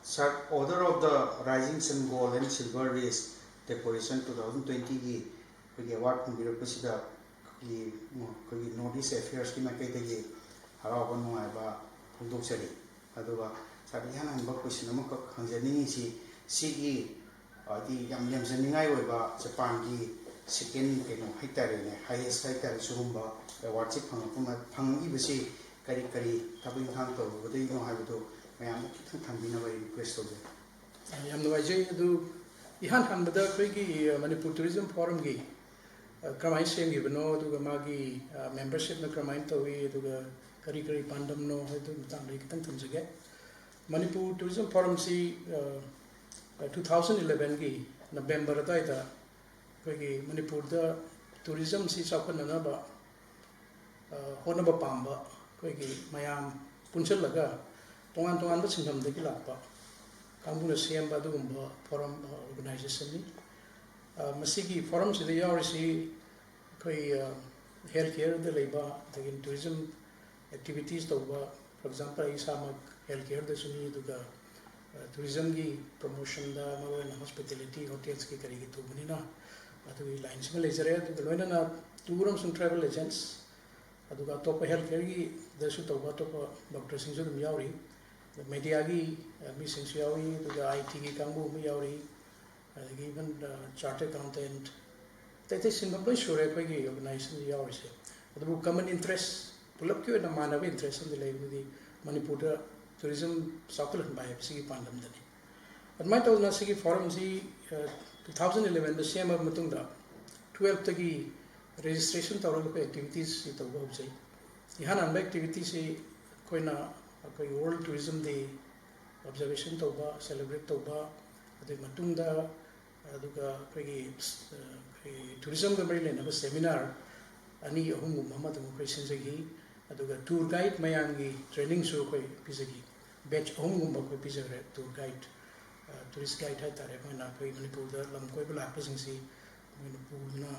Sir, Order of the Rising Sun Gold and Silver Race Decoration 2020 की कोई award फंबिरपसिदा कोई north east affairs की माइकैदगी हराव नुआइबा फोंदोक्चरी अदुगा सर इहान अनबा क्वेश्चन अमक खंजनिंगि सिगी आदि याम लेमजनिंगाई ओइबा जापान की सेकेंड केनो हाइतारेने हाईएस्ट हाइतारे सुगुंबा अवार्ड से फंगिबसी करी करी थबक इंखांग तौबदैनो हाइबदो मैम खिथां थंबिनबा रिक्वेस्ट तौजे याम नुवाइजै अदु इहान हनबदा अखोइगी मणिपुर टूरिज्म फोरम की क्रमाइन सेमगिबनो अदुगा मागी मेंबरशिप न क्रमाइन तौई अदुगा करी करी पांडमनो अदु मतांग खिथां थंजगे मणिपुर टूरिज्म फोरम सी 2011 की नवंबर अदाइदा अखोइगी मणिपुर दा टूरिज्म सी चाखननबा होनबा पांबा अखोइगी मयाम पुनसलगा तोंगान तोंगान सिंगमदगी लापा कांगबुना सेमबा अदुगुंबा फोरम ऑर्गेनाइजेशन नि मसीगी फोरम से यावरिसी कोई हेल्थ केयर द लेबा दगिन टूरिज्म एक्टिविटीज तौबा फॉर एग्जांपल इसामक हेल्थ केयर द सुनी दुगा टूरिज्म की प्रमोशन दा मरोन हॉस्पिटैलिटी होटल्स की करीगी तुबनिना अदुगी लाइन्स में लेजरे अदुगा लोइना टूरम सम ट्रैवल एजेंट्स अदुगा टॉप हेल्थ केयर की दसु तौबा टॉप डॉक्टर सिंजो दम यावरी मीडिया की मी सिंसु यावरी अदुगा आईटी की कांगबु में यावरी इवन चार्टर्ड अकाउंटेंट तैते सिंगम लोई सुरे अखोइगी ऑर्गेनाइजेशन यावरिसे अदुबु कॉमन इंटरेस्ट पुलप की ओइना मानब इंटरेस्ट अम लेबुदी मणिपुर टूरिज्म साकुल बाय सिगी पांडमदनी अदमाय तौना सिगी फोरम सी 2011 द सेम मतुंगदा 12 तगी रजिस्ट्रेशन तौरग एक्टिविटीज सी तौबा होजै इहान अनबा एक्टिविटी सी कोइना अखोइ वर्ल्ड टूरिज्म डे ऑब्जर्वेशन तौबा सेलिब्रेट तौबा अदुई मतुंगदा अदुगा अखोइगी टूरिज्म का मरी लेना सेमिनार अनी अहुम ममद मुखै सिंजगी अदुगा टूर गाइड मयांगी ट्रेनिंग सु कोई पिजगी बैच अहुम गुंबा कोई पिजरे टूर गाइड टूरिस्ट गाइड है तारे मैना कोई मणिपुर दा लम कोई बला पसिंगसी मणिपुरना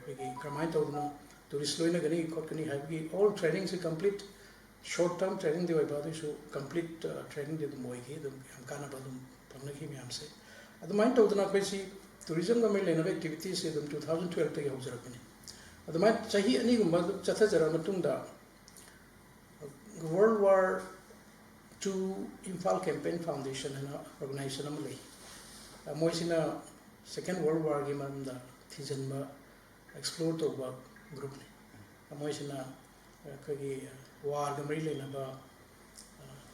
कोई क्रमाइन तौदना टूरिस्ट लोइना गनी कोटकनी हाइबगी ऑल ट्रेनिंग से कंप्लीट शॉर्ट टर्म ट्रेनिंग दे ओइबा सु कंप्लीट ट्रेनिंग दे मोइगी दम काना बदम फंगनगी म्याम से अदमाइन तौदना कोई सी टूरिज्म का लेना एक्टिविटी से 2012 तक हौजरकनी अदमाइन चाही अनी गुंबा चथजरा मतुंगदा world war II Imphal campaign foundation है ऑर्गेनाइजेशन अम लई मोइसिना सेकेंड वर्ल्ड वार की मरमदा थीजनबा एक्सप्लोर तौबा ग्रुप ने मोइसिना अखोइगी वार का मरी लेना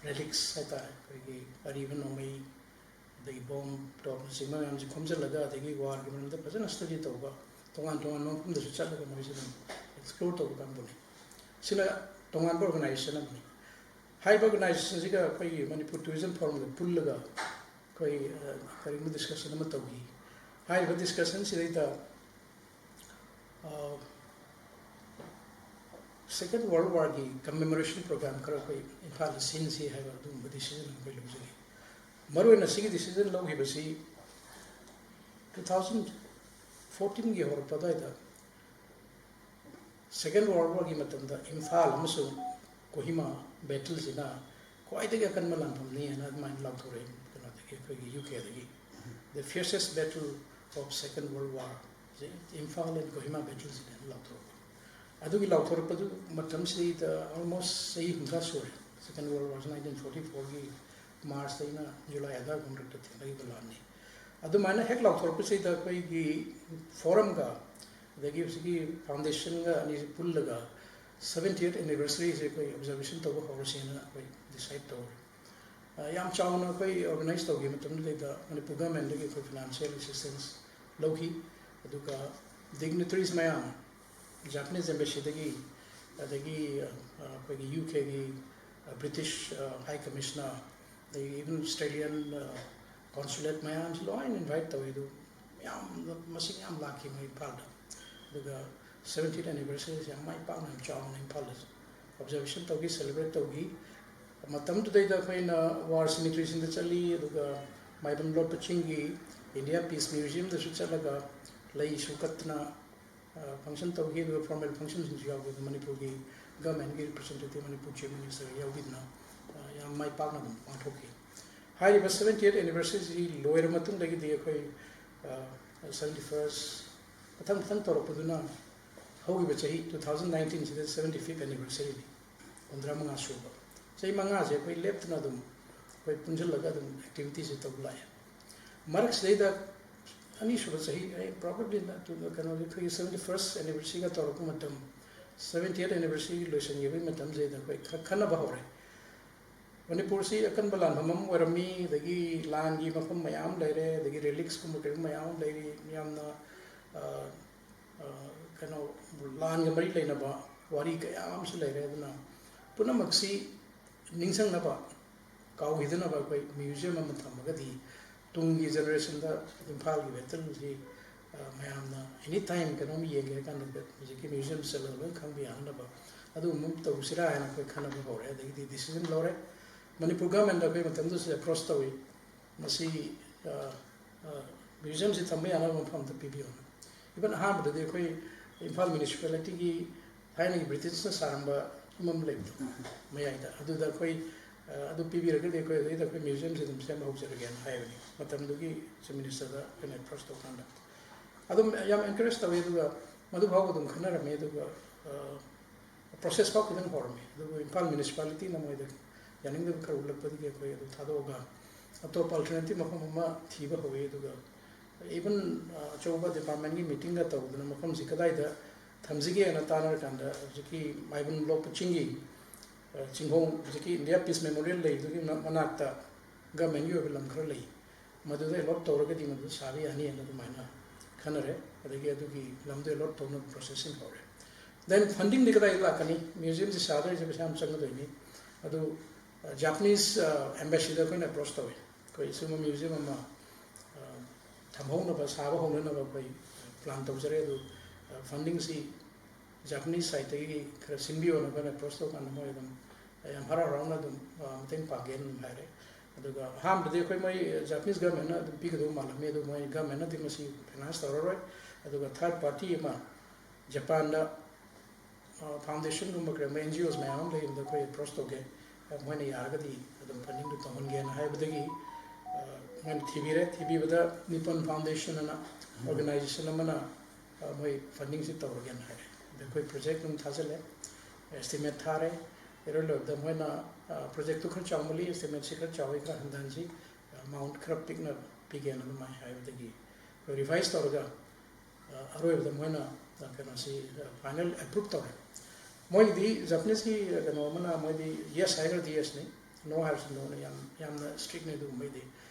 रेलिक्स है तारे अखोइगी अरीबन नोमई दगी बॉम टॉप सिंगमा मैम जी खोमजलगा दगी वार की मरमदा फजन स्टडी तौबा तोंगान तोंगान मफमदसु चलगा मोइसिना एक्सप्लोर तौबा कांबुनी सिना तोंगान ऑर्गेनाइजेशन अमनी हाइब ऑर्गेनाइजेशन सिगा कोई मणिपुर टूरिज्म फोरम का पुल्लगा कोई करीब डिस्कशन अम तौगी हाइब डिस्कशन सिदा सेकेंड वर्ल्ड वार की कमेमोरेशन प्रोग्राम खरा कोई इम्फाल सीन से है डिसीजन कोई लौजगी मरुना सिगी डिसीजन लौगिबसी 2014 की होरपदाइदा सेकेंड वर्ल्ड वार की मतंदा इम्फाल अमसु कोहिमा बैटल सिना क्वाइदगी अकनबा लांफमनी है अदमाइन लाउथोरे कनादगी कोई यूके दगी the fiercest battle of second world war Imphal and Kohima battle सिना लाउथोर अदुगी लाउथोरपदु मतम सिदा ऑलमोस्ट सही हुंगा सोरे सेकेंड वर्ल्ड वार 1944 की मार्च तैना जुलाई आधा गुंडट थिंगई बलानी अदुमाइना हेक लाउथोरपसिदा कोई फोरम का दगी उसकी फाउंडेशन का अनि पुल्लगा 70th एनिवर्सरी से कोई ऑब्जर्वेशन तब होरसेना कोई डिसाइड तौर याम चावना कोई ऑर्गेनाइज तौगी मतम लेदा मणिपुर गवर्नमेंट के कोई फाइनेंशियल असिस्टेंस लौही अदुगा डिग्निटरीज मयाम जापानीज एम्बेसी दगी कोई यूके की British high commissioner even Australian consulate मयाम लोइन इनवाइट तौई दु याम मसिंग याम लाखी मै पादा अदुगा 70th एनिवर्सरी से माइ पाना चावना इम्फाल ऑब्जर्वेशन तौगी सेलिब्रेट तौगी मतम तुदैदा अखोइना वार सिमिट्रीसिंग चली अदुगा Maibam Lord पचिंगी India piece museum दसु चलगा लई सुकतना फंक्शन तौगी अदुगा फॉर्मल फंक्शन सिंग यावगे मणिपुर की गवर्नमेंट की रिप्रेजेंटेटिव मणिपुर चीफ मिनिस्टर यावगिना या माइ पाना पाठोकी ꯍꯥꯏꯔꯤꯕ 70th anniversary ꯂꯣꯏꯔ ꯃꯇꯨꯡꯗꯒꯤꯗꯤ ꯑꯩꯈꯣꯏ 71st ꯃꯊꯪ ꯇꯧꯔꯛꯄꯗꯨꯅ ꯍꯧꯈꯤꯕ ꯆꯍꯤ 2019 ꯁꯤꯗ 75th anniversary 65 ꯁꯨꯕ ꯆꯍꯤ 5ꯁꯦ ꯑꯩꯈꯣꯏ ꯂꯦꯞꯇꯅ ꯑꯗꯨꯝ ꯑꯩꯈꯣꯏ ꯄꯨꯟꯁꯤꯜꯂꯒ ꯑꯗꯨꯝ ꯑꯦꯛꯇꯤꯚꯤꯇꯤꯁꯦ ꯇꯧꯕ ꯂꯥꯛꯑꯦ ꯃꯔꯛꯁꯤꯗꯩꯗ ꯑꯅꯤꯁꯨꯕ ꯆꯍꯤ ꯄ꯭ꯔꯣꯕꯦꯕꯂꯤ ꯀꯩꯅꯣꯒꯤ ꯑꯩꯈꯣꯏꯒꯤ 71st anniversary ꯇꯧꯔꯛꯄ ꯃꯇꯝ 70th anniversary ꯂꯣꯏꯁꯤꯟꯈꯤꯕꯒꯤ ꯃꯇꯝꯁꯤꯗ ꯑꯩꯈꯣꯏ ꯈꯔ ꯈꯟꯅꯕ ꯍꯧꯔꯦ ꯃꯅꯤꯄꯨꯔꯁꯤ ꯑꯀꯟꯕ ꯂꯥꯟꯐꯝ ꯑꯃ ꯑꯣꯏꯔꯝꯃꯤ ꯑꯗꯒꯤ ꯂꯥꯟꯒꯤ ꯃꯐꯝ ꯃꯌꯥꯝ ꯂꯩꯔꯦ ꯑꯗꯒꯤ ꯔꯤꯂꯤꯛꯁꯀꯨꯝꯕ ꯀꯩꯒꯨꯝꯕ ꯃꯌꯥꯝ ꯑꯃ ꯂꯩꯔꯤ ꯌꯥꯝꯅ ꯀꯩꯅꯣ ꯂꯥꯟꯒ ꯃꯔꯤ ꯂꯩꯅꯕ ꯋꯥꯔꯤ ꯀꯌꯥ ꯑꯃꯁꯨ ꯂꯩꯔꯦ ꯑꯗꯨꯅ ꯄꯨꯝꯅꯃꯛꯁꯤ ꯅꯤꯡꯁꯤꯡꯅꯕ ꯀꯥꯎꯈꯤꯗꯅꯕ ꯑꯩꯈꯣꯏ ꯃ꯭ꯌꯨꯖꯤꯌꯝ ꯑꯃ ꯊꯝꯃꯒꯗꯤ ꯇꯨꯡꯒꯤ ꯖꯦꯅꯦꯔꯦꯁꯟꯗ ꯏꯝꯐꯥꯜꯒꯤ ꯕꯦꯇꯜꯁꯤ ꯃꯌꯥꯝꯅ ꯑꯦꯅꯤ ꯇꯥꯏꯝ ꯀꯩꯅꯣꯝ ꯌꯦꯡꯒꯦ ꯍꯥꯏ ꯀꯥꯟꯗ ꯍꯧꯖꯤꯛꯀꯤ ꯃ꯭ꯌꯨꯖꯤꯌꯝ ꯆꯠꯂꯒ ꯂꯣꯏ ꯈꯪꯕ ꯌꯥꯅꯅꯕ ꯑꯗꯨꯒꯨꯝꯕ ꯇꯧꯁꯤꯔꯥ ꯍꯥꯏꯅ ꯑꯩꯈꯣꯏ ꯈꯟꯅꯕ ꯍꯧꯔꯦ ꯑꯗꯒꯤꯗꯤ ꯗꯤꯁꯤꯖꯟ ꯂꯧꯔꯦ ꯃꯅꯤꯄꯨꯔ ꯒꯚꯔꯟꯃꯦꯟꯗ ꯑꯩꯈꯣꯏ ꯃꯇꯝꯗꯨꯁꯨ ꯑꯦꯄ꯭ꯔꯣꯆ ꯇꯧꯏ ꯃꯁꯤ ꯃ꯭ꯌꯨꯖꯤꯌꯝꯁꯤ ꯊꯝꯕ ꯌꯥꯅꯕ ꯃꯐꯝꯗ ꯄꯤꯕꯤꯌꯨ ꯏꯚꯟ ꯑꯍꯥꯟꯕꯗꯗꯤ ꯑꯩꯈꯣꯏ ꯏꯝꯐꯥꯜ ꯃ꯭ꯌꯨꯅꯤꯁꯤꯄꯥꯂꯤꯇꯤꯒꯤ ꯊꯥꯏꯅꯒꯤ ꯕ꯭ꯔꯤꯇꯤꯁꯅ ꯁꯥꯔꯝꯕ ꯑꯃ ꯂꯩꯕꯗꯣ ꯃꯌꯥꯏꯗ ꯑꯗꯨꯗ ꯑꯩꯈꯣꯏ ꯑꯗꯨ ꯄꯤꯕꯤꯔꯒꯗꯤ ꯑꯩꯈꯣꯏ ꯑꯗꯨꯗꯩꯗ ꯑꯩꯈꯣꯏ ꯃ꯭ꯌꯨꯖꯤꯌꯝꯁꯤ ꯑꯗꯨꯝ ꯁꯦꯝꯕ ꯍꯧꯖꯔꯒꯦꯅ ꯍꯥꯏꯕꯅꯤ ꯃꯇꯝꯗꯨꯒꯤ ꯆꯤꯐ ꯃꯤꯅꯤꯁꯇꯔꯗ ꯑꯩꯈꯣꯏꯅ ꯑꯦꯄ꯭ꯔꯣꯆ ꯇꯧꯀꯥꯟꯗ ꯑꯗꯨꯝ ꯌꯥꯝ ꯑꯦꯟꯀꯔꯦꯖ ꯇꯧꯋꯤ ꯑꯗꯨꯒ ꯃꯗꯨ ꯐꯥꯎꯕ ꯑꯗꯨꯝ ꯈꯟꯅꯔꯝꯃꯤ ꯑꯗꯨꯒ ꯄ꯭ꯔꯣꯁꯦꯁ ꯐꯥꯎ ꯈꯤꯇꯪ ꯍꯧꯔꯝꯃꯤ ꯑꯗꯨꯕꯨ ꯏꯝꯐꯥꯜ ꯃ꯭ꯌꯨꯅꯤꯁꯤꯄꯥꯂꯤꯇꯤꯅ ꯃꯣꯏꯗ ꯌꯥꯅꯤꯡꯗꯕ ꯈꯔ ꯎꯠꯂꯛꯄꯗꯒꯤ ꯑꯩꯈꯣꯏ ꯑꯗꯨꯝ ꯊꯥꯗꯣꯛꯑꯒ ꯑꯇꯣꯞꯄ ꯑꯜꯇꯔꯅꯦꯇꯤቭ ꯃꯐꯝ ꯑꯃ ꯊꯤꯕ ꯍꯧꯋꯤ ꯑꯗꯨꯒ ꯏꯚꯟ ꯑꯆꯧꯕ ꯗꯤꯄꯥꯔꯠꯃꯦꯟꯒꯤ ꯃꯤꯇꯤꯡꯒ ꯇꯧꯗꯅ ꯃꯐꯝꯁꯤ ꯀꯗꯥꯏꯗ ꯊꯝꯁꯤꯒꯦꯅ ꯇꯥꯟꯅꯔꯀꯥꯟꯗ ꯍꯧꯖꯤꯛꯀꯤ ꯃꯥꯏꯕꯟ ꯂꯣꯛꯄ ꯆꯤꯡꯒꯤ ꯆꯤꯡꯈꯣꯡ ꯍꯧꯖꯤꯛꯀꯤ ꯏꯟꯗꯤꯌꯥ ꯄꯤꯁ ꯃꯦꯃꯣꯔꯤꯌꯦꯜ ꯂꯩꯕꯗꯨꯒꯤ ꯃꯅꯥꯛꯇ ꯒꯚꯔꯟꯃꯦꯟꯒꯤ ꯑꯣꯏꯕ ꯂꯝ ꯈꯔ ꯂꯩ ꯃꯗꯨꯗ ꯑꯦꯂꯣꯠ ꯇꯧꯔꯒꯗꯤ ꯃꯗꯨ ꯁꯥꯕ ꯌꯥꯅꯤꯅ ꯑꯗꯨꯃꯥꯏꯅ ꯈꯟꯅꯔꯦ ꯑꯗꯒꯤ ꯑꯗꯨꯒꯤ ꯂꯝꯗꯨ ꯑꯦꯂꯣꯠ ꯇꯧꯅꯕ ꯄ꯭ꯔꯣꯁꯦꯁꯤꯡ ꯍꯧꯔꯦ ꯗꯦꯟ ꯐꯟꯗꯤꯡꯗꯤ ꯀꯗꯥꯏꯗ ꯂꯥꯛꯀꯅꯤ ꯃ꯭ꯌꯨꯖꯤꯌꯝꯁꯤ ꯁꯥꯗꯣꯏꯁꯦ ꯄꯩꯁꯥ ꯌꯥꯝ ꯆꯪꯒꯗꯣꯏꯅꯤ ꯑꯗꯨ ꯖꯥꯄꯅꯤꯁ ꯑꯦꯝꯕꯦꯁꯤꯗ ꯑꯩꯈꯣꯏꯅ ꯑꯦꯄ꯭ꯔꯣꯆ ꯇꯧꯏ ꯑꯩꯈꯣꯏ ꯁꯤꯒꯨꯝꯕ ꯃ꯭ꯌꯨꯖꯤꯌꯝ ꯑꯃ ꯊꯝꯍꯧꯅꯕ ꯁꯥꯕ ꯍꯧꯅꯅꯕ ꯑꯩꯈꯣই ꯄ꯭ꯂꯥꯟ ꯇꯧꯖꯔꯦ ꯑꯗꯨ ꯐꯟꯗꯤꯡꯁꯤ ꯖꯥꯄꯅꯤꯁ ꯁꯥꯏꯠꯇꯒꯤ ꯈꯔ ꯁꯤꯟꯕꯤꯌꯣꯅ ꯑꯩꯈꯣꯏꯅ ꯑꯦꯄ꯭ꯔꯣꯆ ꯇꯧꯀꯥꯟꯗ ꯃꯣꯏ ꯑꯗꯨꯝ ꯌꯥꯝ ꯍꯔꯥꯎ ꯍꯔꯥꯎꯅ ꯑꯗꯨꯝ ꯃꯇꯦꯡ ꯄꯥꯡꯒꯦꯅ ꯑꯗꯨꯝ ꯍꯥꯏꯔꯦ ꯑꯗꯨꯒ ꯑꯍꯥꯟꯕꯗꯤ ꯑꯩꯈꯣꯏ ꯃꯣꯏ ꯖꯥꯄꯅꯤꯁ ꯒꯚꯔꯟꯃꯦꯟꯠꯅ ꯑꯗꯨꯝ ꯄꯤꯒꯗꯧꯕ ꯃꯥꯜꯂꯝꯃꯤ ꯑꯗꯨ ꯃꯣꯏ ꯒꯚꯔꯟꯃꯦꯟꯠꯅꯗꯤ ꯃꯁꯤ ꯐꯥꯏꯅꯥꯟꯁ ꯇꯧꯔꯔꯣꯏ ꯑꯗꯨꯒ ꯊꯥꯔꯠ ꯄꯥꯔꯇꯤ ꯑꯃ ꯖꯄꯥꯟꯗ ꯐꯥꯎꯟꯗꯦꯁꯟꯒꯨꯝꯕ ꯀꯔꯤꯒꯨꯝꯕ ꯑꯦꯟ ꯖꯤ ꯑꯣꯁ ꯃꯌꯥꯝ ꯑꯃ ꯂꯩꯕꯗ ꯑꯩꯈꯣꯏ ꯑꯦꯄ꯭ꯔꯣꯆ ꯇꯧꯒꯦ ꯃꯣꯏꯅ ꯌꯥꯔꯒꯗꯤ ꯑꯗꯨꯝ ꯐꯟꯗꯤꯡꯗꯨ ꯇꯧꯍꯟꯒꯦꯅ ꯍꯥꯏꯕꯗꯒꯤ ꯃꯣꯏꯅ ꯊꯤꯕꯤꯔꯦ ꯊꯤꯕꯤꯕꯗ ꯅꯤꯄꯟ ꯐꯥꯎꯟꯗꯦꯁꯟ ꯑꯅ ꯑꯣꯔꯒꯅꯥꯏꯖꯦꯁꯟ ꯑꯃꯅ ꯃꯣꯏ ꯐꯟꯗꯤꯡꯁꯤ ꯇꯧꯔꯒꯦꯅ ꯍꯥꯏꯔꯦ ꯑꯗ ꯑꯩꯈꯣꯏ ꯄ꯭ꯔꯣꯖꯦꯛ ꯑꯗꯨꯝ ꯊꯥꯖꯤꯜꯂꯦ ꯑꯦꯁꯇꯤꯃꯦꯠ ꯊꯥꯔꯦ ꯏꯔꯣꯏ ꯂꯣꯏꯕꯗ ꯃꯣꯏꯅ ꯄ꯭ꯔꯣꯖꯦꯛꯇꯨ ꯈꯔ ꯆꯥꯎꯃꯜꯂꯤ ꯑꯦꯁꯇꯤꯃꯦꯠꯁꯤ ꯈꯔ ꯆꯥꯎꯋꯤ ꯈꯔ ꯍꯟꯊꯍꯟꯁꯤ ꯑꯃꯥꯎꯟꯠ ꯈꯔ ꯄꯤꯛꯅ ꯄꯤꯒꯦꯅ ꯑꯗꯨꯃꯥꯏꯅ ꯍꯥꯏꯕꯗꯒꯤ ꯑꯩꯈꯣꯏ ꯔꯤꯚꯥꯏꯁ ꯇꯧꯔꯒ ꯑꯔꯣꯏꯕꯗ ꯃꯣꯏꯅ ꯀꯩꯅꯣꯁꯤ ꯐꯥꯏꯅꯦꯜ ꯑꯦꯄ꯭ꯔꯨꯞ ꯇꯧꯔꯦ ꯃꯣꯏꯒꯤꯗꯤ ꯖꯄꯅꯤꯁꯀꯤ ꯀꯩꯅꯣ ꯑꯃꯅ ꯃꯣꯏꯗꯤ ꯌꯦꯁ ꯍꯥꯏꯈ꯭ꯔꯗꯤ ꯌꯦꯁꯅꯤ ꯅꯣ ꯍꯥꯏꯔꯁꯨ ꯅꯣꯅ ꯌꯥꯝꯅ ꯁ꯭ꯇꯔꯤꯛꯅꯤ ꯑꯗꯨꯒꯨꯝꯕꯩꯗꯤ